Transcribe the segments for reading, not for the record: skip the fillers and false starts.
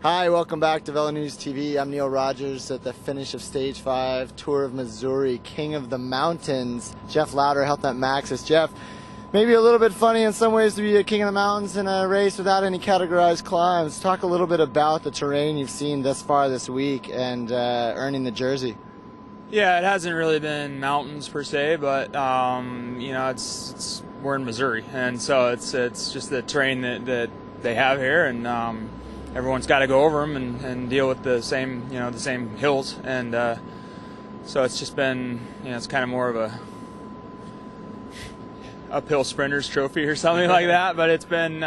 Hi, welcome back to VeloNews TV. I'm Neil Rogers at the finish of Stage 5, Tour of Missouri, King of the Mountains. Jeff Lauder, Health Net Maxxis. Jeff, maybe a little bit funny in some ways to be a King of the Mountains in a race without any categorized climbs. Talk a little bit about the terrain you've seen thus far this week and earning the jersey. Yeah, it hasn't really been mountains per se, but we're in Missouri, and so it's just the terrain that they have here, and everyone's got to go over them and deal with the same hills, and so it's just been it's kind of more of a uphill sprinters trophy or something like that, but it's been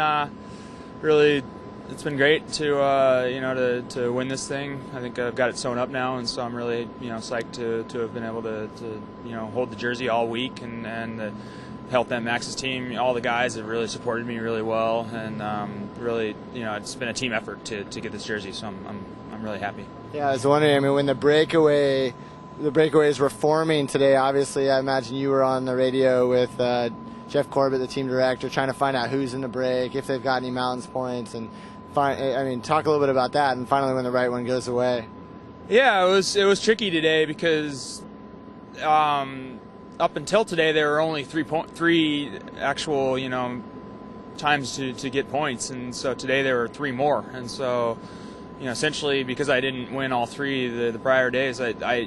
it's been great to win this thing. I think I've got it sewn up now, and so I'm really psyched to have been able to hold the jersey all week, and the Health Net Maxxis team, all the guys have really supported me really well, and really it's been a team effort to get this jersey, so I'm really happy. Yeah, I was wondering, I mean, when the breakaways were forming today, obviously I imagine you were on the radio with Jeff Corbett, the team director, trying to find out who's in the break, if they've got any mountains points, and talk a little bit about that, and finally when the right one goes away. Yeah, it was tricky today because up until today there were only three actual times to get points, and so today there were three more, and so essentially because I didn't win all three the prior days, I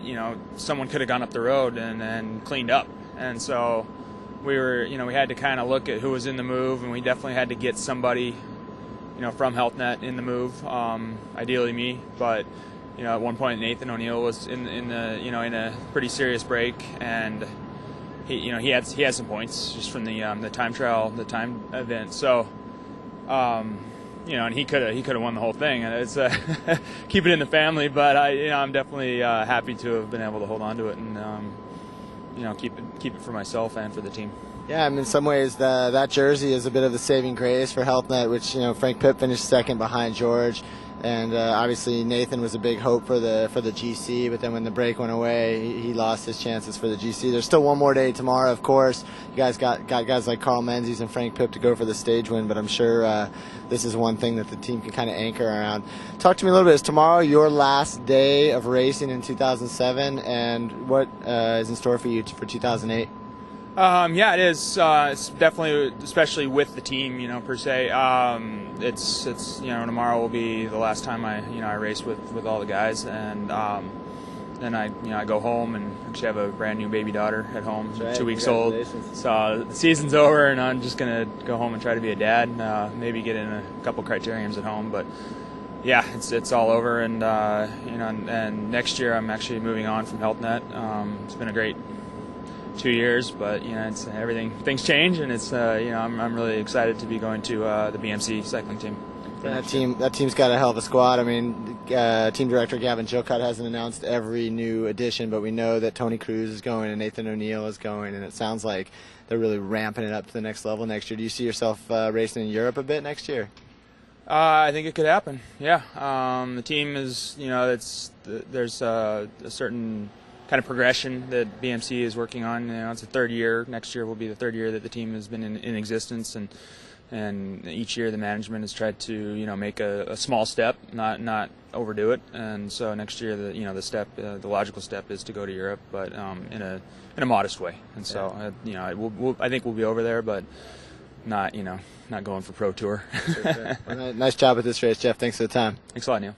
someone could have gone up the road and then cleaned up, and so we had to kind of look at who was in the move, and we definitely had to get somebody from Health Net in the move, ideally me, but at one point Nathan O'Neill was in a pretty serious break, and he had some points just from the time trial, the time event, so and he could have won the whole thing, and it's keep it in the family, but I'm definitely happy to have been able to hold on to it and keep it for myself and for the team. Yeah, I mean, in some ways that jersey is a bit of the saving grace for Health Net, which Frank Pipp finished second behind George, and obviously Nathan was a big hope for the GC, but then when the break went away, he lost his chances for the GC. There's still one more day tomorrow, of course. You guys got guys like Carl Menzies and Frank Pipp to go for the stage win, but I'm sure this is one thing that the team can kind of anchor around. Talk to me a little bit. Is tomorrow your last day of racing in 2007, and what is in store for you for 2008? Yeah, it is. It's definitely, especially with the team, per se. It's tomorrow will be the last time I race with all the guys, and then I go home and actually have a brand new baby daughter at home, right. 2 weeks old. So the season's over, and I'm just gonna go home and try to be a dad. Maybe get in a couple criteriums at home, but yeah, it's all over, and and next year I'm actually moving on from Health Net. It's been a great 2 years, but it's things change, and it's I'm really excited to be going to the BMC cycling team. That team's got a hell of a squad. I mean, team director Gavin Chilcott hasn't announced every new addition, but we know that Tony Cruz is going and Nathan O'Neill is going, and it sounds like they're really ramping it up to the next level next year. Do you see yourself racing in Europe a bit next year? I think it could happen. Yeah, the team is there's a certain kind of progression that BMC is working on. It's the third year. Next year will be the third year that the team has been in existence, and each year the management has tried to make a small step, not overdo it. And so next year the logical step is to go to Europe, but in a modest way. And so I think we'll be over there, but not going for pro tour. Sure. Well, nice job with this race, Jeff. Thanks for the time. Thanks a lot, Neil.